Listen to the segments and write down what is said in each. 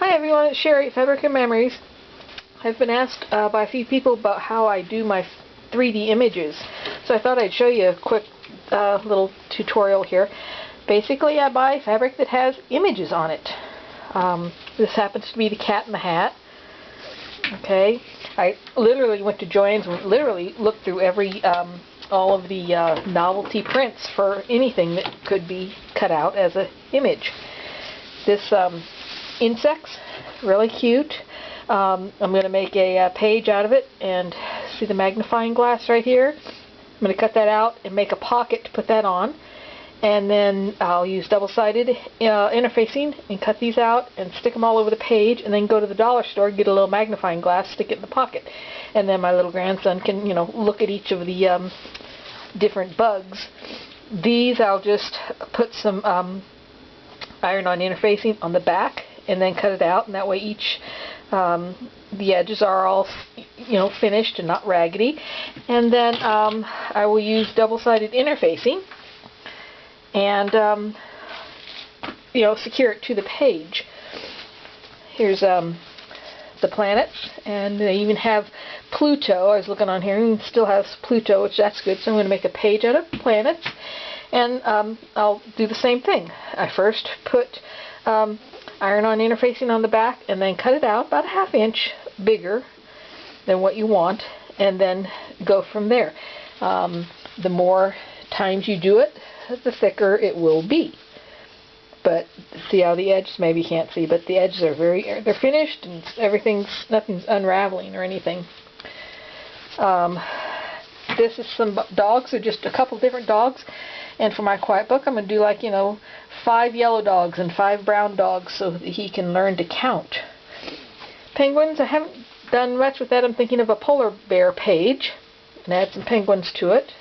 Hi everyone, it's Sherry at Fabric and Memories. I've been asked by a few people about how I do my 3D images, so I thought I'd show you a quick little tutorial here. Basically, I buy fabric that has images on it. This happens to be the Cat in the Hat. Okay, I literally went to Joann's and literally looked through all of the novelty prints for anything that could be cut out as an image. This insect's really cute. I'm going to make a page out of it, and see the magnifying glass right here? I'm going to cut that out and make a pocket to put that on, and then I'll use double-sided interfacing and cut these out and stick them all over the page, and then go to the dollar store, get a little magnifying glass, stick it in the pocket, and then my little grandson can, look at each of the different bugs. These I'll just put some iron-on interfacing on the back and then cut it out, and that way each the edges are all finished and not raggedy. And then I will use double-sided interfacing and secure it to the page. Here's the planets, and they even have Pluto. I was looking on here and it still has Pluto, which that's good. So I'm going to make a page out of planets, and I'll do the same thing. I first put iron-on interfacing on the back and then cut it out about a ½ inch bigger than what you want, and then go from there. The more times you do it, the thicker it will be. But see how the edges, maybe you can't see, but the edges are they're finished, and nothing's unraveling or anything. This is some dogs, or just a couple different dogs. And for my quiet book, I'm going to do 5 yellow dogs and 5 brown dogs so that he can learn to count. Penguins, I haven't done much with that. I'm thinking of a polar bear page and add some penguins to it.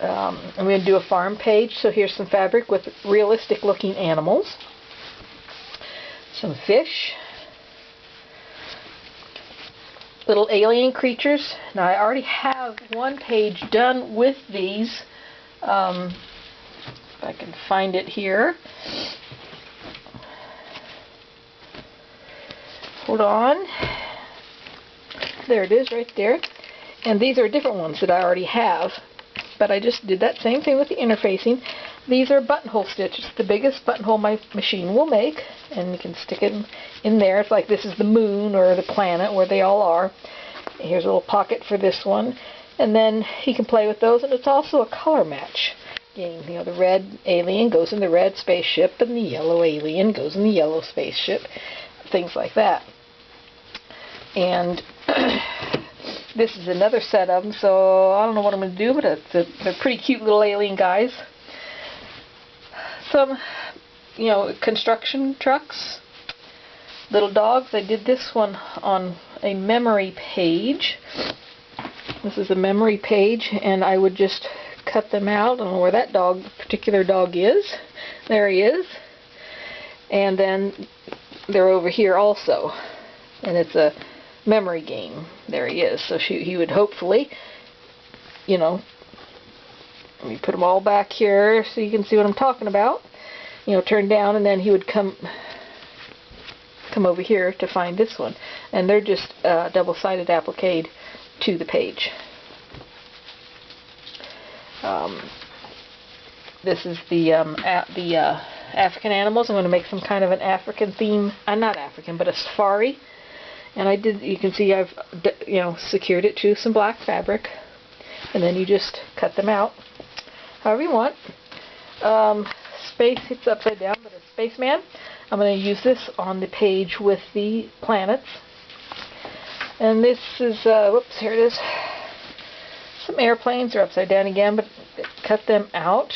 I'm going to do a farm page, so here's some fabric with realistic looking animals. Some fish. Little alien creatures. Now I already have one page done with these. If I can find it here. Hold on. There it is right there. And these are different ones that I already have, but I just did that same thing with the interfacing. These are buttonhole stitches, the biggest buttonhole my machine will make, and you can stick it in there. It's like this is the moon or the planet where they all are. Here's a little pocket for this one. And then he can play with those, and it's also a color match game. The red alien goes in the red spaceship, and the yellow alien goes in the yellow spaceship. Things like that. And this is another set of them, so I don't know what I'm going to do, but they're pretty cute little alien guys. Some, construction trucks, little dogs. I did this one on a memory page. This is a memory page, and I would just cut them out. I don't know where that particular dog is. There he is. And then they're over here also. And it's a memory game. There he is. So he would hopefully, let me put them all back here so you can see what I'm talking about. Turn down, and then he would come over here to find this one. And they're just double-sided applique to the page. This is the African animals. I'm going to make some kind of an African theme. Not African, but a safari. And you can see I've secured it to some black fabric, and then you just cut them out however you want. Space, it's upside down, but a spaceman. I'm going to use this on the page with the planets. And this is, whoops, here it is. Some airplanes are upside down again, but cut them out.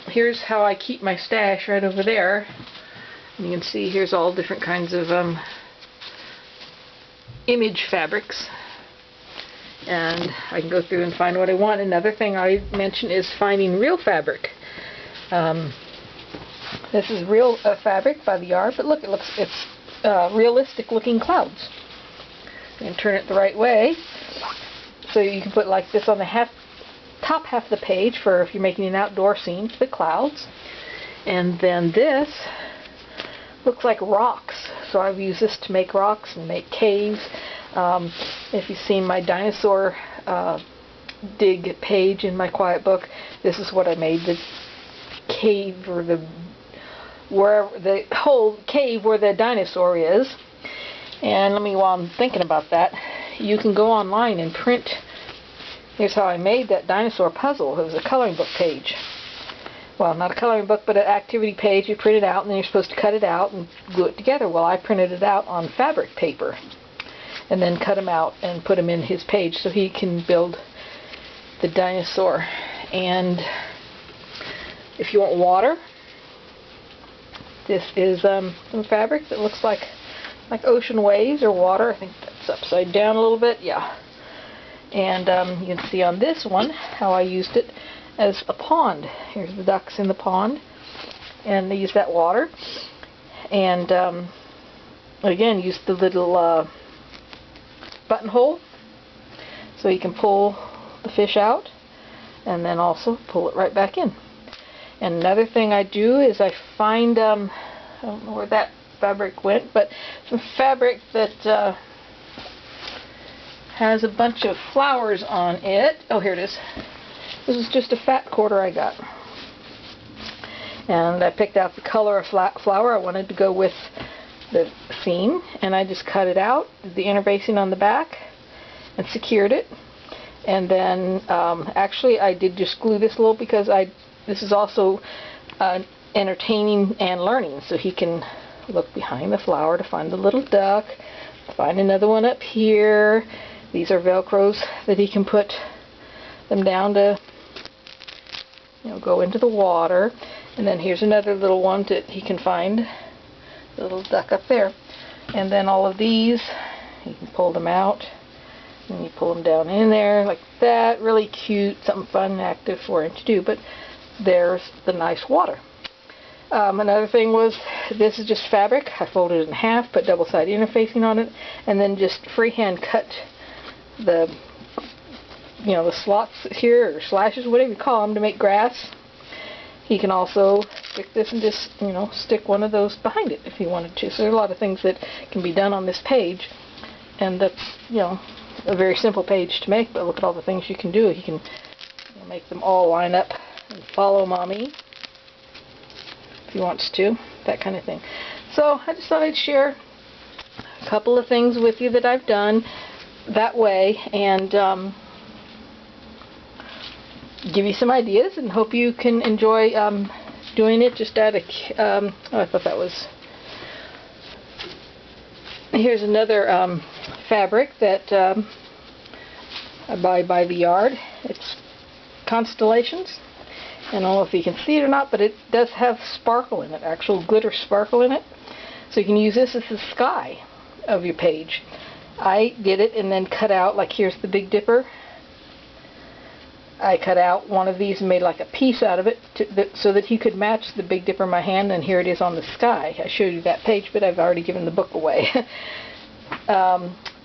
Here's how I keep my stash right over there. And you can see here's all different kinds of image fabrics. And I can go through and find what I want. Another thing I mentioned is finding real fabric. This is real fabric by the yard, but look, it's realistic looking clouds. You can turn it the right way, so you can put like this on the top half of the page for if you're making an outdoor scene for the clouds. And then this looks like rocks. So I've used this to make rocks and make caves. If you've seen my dinosaur dig page in my quiet book, this is what I made, the cave, or the whole cave where the dinosaur is. And while I'm thinking about that, you can go online and print. Here's how I made that dinosaur puzzle. It was a coloring book page. Well, not a coloring book, but an activity page. You print it out, and then you're supposed to cut it out and glue it together. Well, I printed it out on fabric paper, and then cut him out and put him in his page so he can build the dinosaur. And if you want water, this is some fabric that looks like ocean waves or water. I think that's upside down a little bit, yeah. And you can see on this one how I used it as a pond. Here's the ducks in the pond, and they use that water. And again, use the little buttonhole so you can pull the fish out, and then also pull it right back in. And another thing I do is I find, I don't know where that fabric went, but some fabric that has a bunch of flowers on it. Oh, here it is. This is just a fat quarter I got. And I picked out the color of flower I wanted to go with the theme, and I just cut it out, did the interfacing on the back, and secured it. And then actually I did just glue this a little because this is also entertaining and learning, so he can look behind the flower to find the little duck, find another one up here. These are velcros that he can put them down to, go into the water. And then here's another little one that he can find, the little duck up there. And then all of these, you can pull them out, and you pull them down in there like that. Really cute, something fun and active for him to do. But there's the nice water. Another thing was, this is just fabric. I folded it in half, put double-sided interfacing on it, and then just freehand cut the slots here, or slashes, whatever you call them, to make grass. He can also stick this and just, stick one of those behind it if he wanted to. So there's a lot of things that can be done on this page, and that's, a very simple page to make, but look at all the things you can do. He can make them all line up and follow mommy if he wants to, that kind of thing. So I just thought I'd share a couple of things with you that I've done that way, and give you some ideas, and hope you can enjoy doing it just out of oh, I thought that was, here's another fabric that I buy by the yard. It's constellations. I don't know if you can see it or not, but it does have sparkle in it, actual glitter sparkle in it. So you can use this as the sky of your page. I did it and then cut out, like here's the Big Dipper. I cut out one of these and made like a piece out of it so that he could match the Big Dipper in my hand, and here it is on the sky. I showed you that page, but I've already given the book away.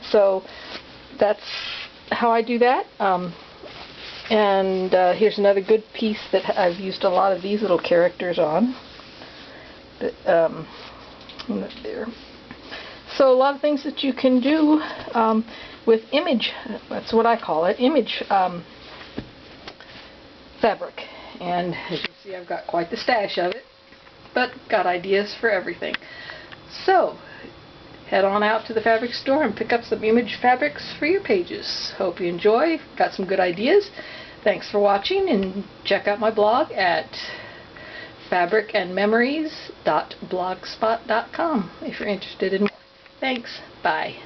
So that's how I do that. And here's another good piece that I've used a lot of these little characters on. There. So a lot of things that you can do with image, that's what I call it, image fabric. And as you see, I've got quite the stash of it, but got ideas for everything. So head on out to the fabric store and pick up some image fabrics for your pages. Hope you enjoy, got some good ideas. Thanks for watching, and check out my blog at fabricandmemories.blogspot.com if you're interested in more. Thanks. Bye.